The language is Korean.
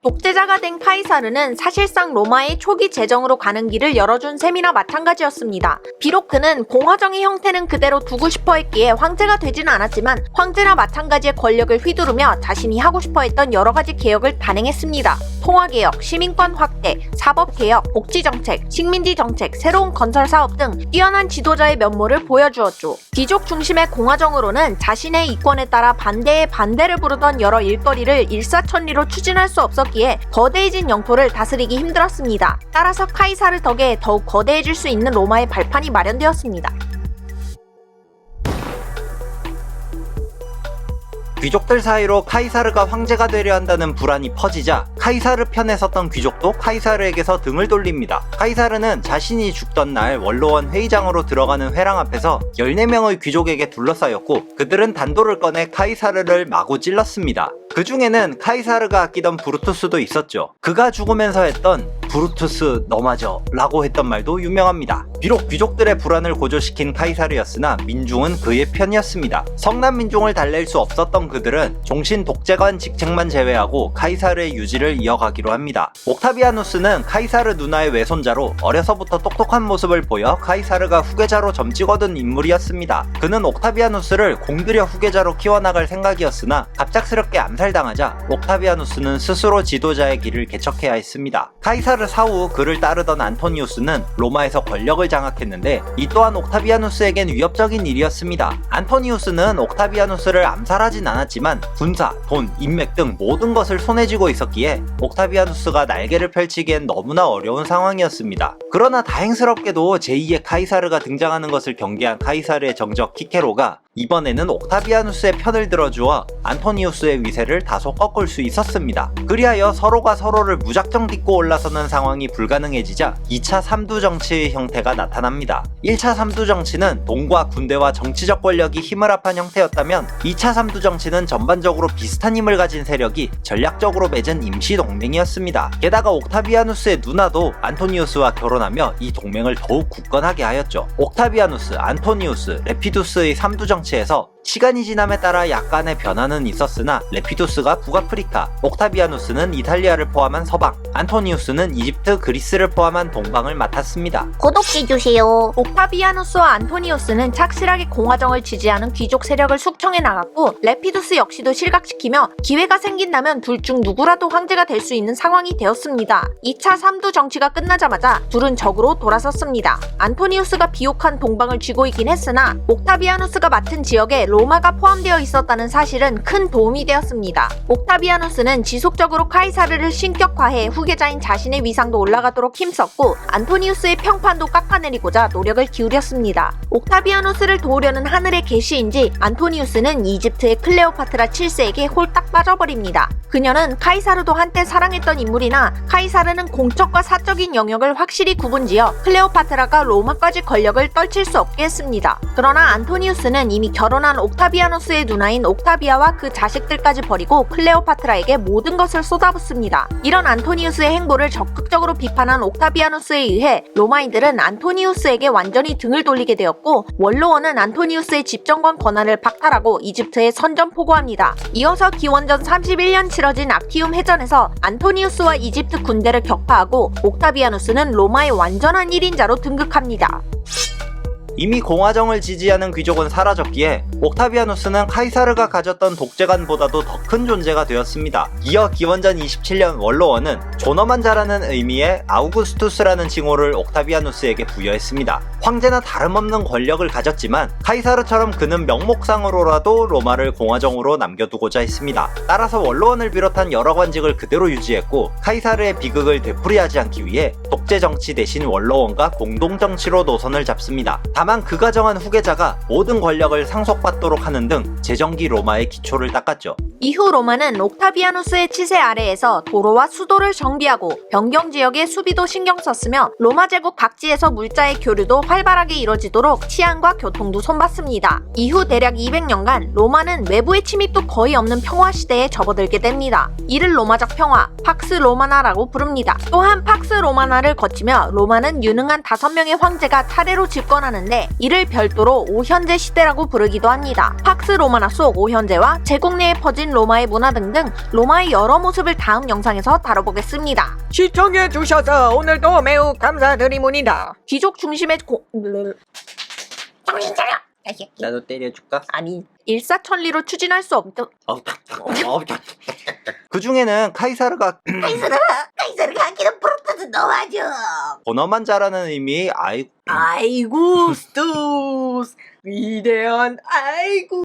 독재자가 된 카이사르는 사실상 로마의 초기 재정으로 가는 길을 열어준 셈이나 마찬가지였습니다. 비록 그는 공화정의 형태는 그대로 두고 싶어 했기에 황제가 되지는 않았지만 황제나 마찬가지의 권력을 휘두르며 자신이 하고 싶어 했던 여러가지 개혁을 단행했습니다. 통화개혁, 시민권 확대, 사법개혁, 복지정책, 식민지정책, 새로운 건설사업 등 뛰어난 지도자의 면모를 보여주었죠. 귀족 중심의 공화정으로는 자신의 이권에 따라 반대에 반대를 부르던 여러 일거리를 일사천리로 추진할 수 없었기에 거대해진 영토를 다스리기 힘들었습니다. 따라서 카이사르 덕에 더욱 거대해질 수 있는 로마의 발판이 마련되었습니다. 귀족들 사이로 카이사르가 황제가 되려 한다는 불안이 퍼지자 카이사르 편에 섰던 귀족도 카이사르에게서 등을 돌립니다. 카이사르는 자신이 죽던 날 원로원 회의장으로 들어가는 회랑 앞에서 14명의 귀족에게 둘러싸였고 그들은 단도를 꺼내 카이사르를 마구 찔렀습니다. 그 중에는 카이사르가 아끼던 브루투스도 있었죠. 그가 죽으면서 했던 브루투스 너마저 라고 했던 말도 유명합니다. 비록 귀족들의 불안을 고조시킨 카이사르였으나 민중은 그의 편이었습니다. 성난 민중을 달랠 수 없었던 그들은 종신 독재관 직책만 제외하고 카이사르의 유지를 이어가기로 합니다. 옥타비아누스는 카이사르 누나의 외손자로 어려서부터 똑똑한 모습을 보여 카이사르가 후계자로 점찍어둔 인물이었습니다. 그는 옥타비아누스를 공들여 후계자로 키워나갈 생각이었으나 갑작스럽게 암살당하자 옥타비아누스는 스스로 지도자의 길을 개척해야 했습니다. 카이사르 사후 그를 따르던 안토니우스는 로마에서 권력을 장악했는데 이 또한 옥타비아누스에겐 위협적인 일이었습니다. 안토니우스는 옥타비아누스를 암살하진 않았지만 군사, 돈, 인맥 등 모든 것을 손에 쥐고 있었기에 옥타비아누스가 날개를 펼치기엔 너무나 어려운 상황이었습니다. 그러나 다행스럽게도 제2의 카이사르가 등장하는 것을 경계한 카이사르의 정적 키케로가 이번에는 옥타비아누스의 편을 들어주어 안토니우스의 위세를 다소 꺾을 수 있었습니다. 그리하여 서로가 서로를 무작정 딛고 올라서는 상황이 불가능해지자 2차 삼두정치의 형태가 나타납니다. 1차 삼두정치는 동과 군대와 정치적 권력이 힘을 합한 형태였다면 2차 삼두정치는 전반적으로 비슷한 힘을 가진 세력이 전략적으로 맺은 임시동맹이었습니다. 게다가 옥타비아누스의 누나도 안토니우스와 결혼하며 이 동맹을 더욱 굳건하게 하였죠. 옥타비아누스, 안토니우스, 레피두스의 삼두정치에서 시간이 지남에 따라 약간의 변화는 있었으나 레피두스가 북아프리카, 옥타비아누스는 이탈리아를 포함한 서방, 안토니우스는 이집트, 그리스를 포함한 동방을 맡았습니다. 구독해주세요. 옥타비아누스와 안토니우스는 착실하게 공화정을 지지하는 귀족 세력을 숙청해 나갔고 레피두스 역시도 실각시키며 기회가 생긴다면 둘 중 누구라도 황제가 될 수 있는 상황이 되었습니다. 2차 삼두 정치가 끝나자마자 둘은 적으로 돌아섰습니다. 안토니우스가 비옥한 동방을 쥐고 있긴 했으나 옥타비아누스가 맡은 지역에 로마가 포함되어 있었다는 사실은 큰 도움이 되었습니다. 옥타비아누스는 지속적으로 카이사르를 신격화해 후계자인 자신의 위상도 올라가도록 힘썼고 안토니우스의 평판도 깎아내리고자 노력을 기울였습니다. 옥타비아누스를 도우려는 하늘의 계시인지 안토니우스는 이집트의 클레오파트라 7세에게 홀딱 빠져버립니다. 그녀는 카이사르도 한때 사랑했던 인물이나 카이사르는 공적과 사적인 영역을 확실히 구분지어 클레오파트라가 로마까지 권력을 떨칠 수 없게 했습니다. 그러나 안토니우스는 이미 결혼한 옥타비아누스의 누나인 옥타비아와 그 자식들까지 버리고 클레오파트라에게 모든 것을 쏟아붓습니다. 이런 안토니우스의 행보를 적극적으로 비판한 옥타비아누스에 의해 로마인들은 안토니우스에게 완전히 등을 돌리게 되었고 원로원은 안토니우스의 집정권 권한을 박탈하고 이집트에 선전포고합니다. 이어서 기원전 31년 치러진 악티움 해전에서 안토니우스와 이집트 군대를 격파하고 옥타비아누스는 로마의 완전한 1인자로 등극합니다. 이미 공화정을 지지하는 귀족은 사라졌기에 옥타비아누스는 카이사르가 가졌던 독재관보다도 더 큰 존재가 되었습니다. 이어 기원전 27년 원로원은 존엄한 자라는 의미의 아우구스투스라는 칭호를 옥타비아누스에게 부여했습니다. 황제나 다름없는 권력을 가졌지만 카이사르처럼 그는 명목상으로라도 로마를 공화정으로 남겨두고자 했습니다. 따라서 원로원을 비롯한 여러 관직을 그대로 유지했고 카이사르의 비극을 되풀이하지 않기 위해 독재정치 대신 원로원과 공동정치로 노선을 잡습니다. 다만 그가 정한 후계자가 모든 권력을 상속받도록 하는 등 제정기 로마의 기초를 닦았죠. 이후 로마는 옥타비아누스의 치세 아래에서 도로와 수도를 정비하고 변경지역의 수비도 신경 썼으며 로마 제국 각지에서 물자의 교류도 활발하게 이뤄지도록 치안과 교통도 손봤습니다. 이후 대략 200년간 로마는 외부의 침입도 거의 없는 평화시대에 접어들게 됩니다. 이를 로마적 평화, 팍스 로마나라고 부릅니다. 또한 팍스 로마나를 거치며 로마는 유능한 5명의 황제가 차례로 집권하는데 이를 별도로 오현제 시대라고 부르기도 합니다. 합니다. 팍스 로마나 속 오현재와 제국 내에 퍼진 로마의 문화 등등 로마의 여러 모습을 다음 영상에서 다뤄보겠습니다. 시청해주셔서 오늘도 매우 감사드리문이다. 귀족 중심의 정신 차려. 다시. 나도 때려줄까? 아니 일사천리로 추진할 수 없던 그 중에는 카이사르가 카이사르가 하기는 프로토스 넣어줘. 번호만 잘하는 의미 아이고 아이구스투스 위대한 아이구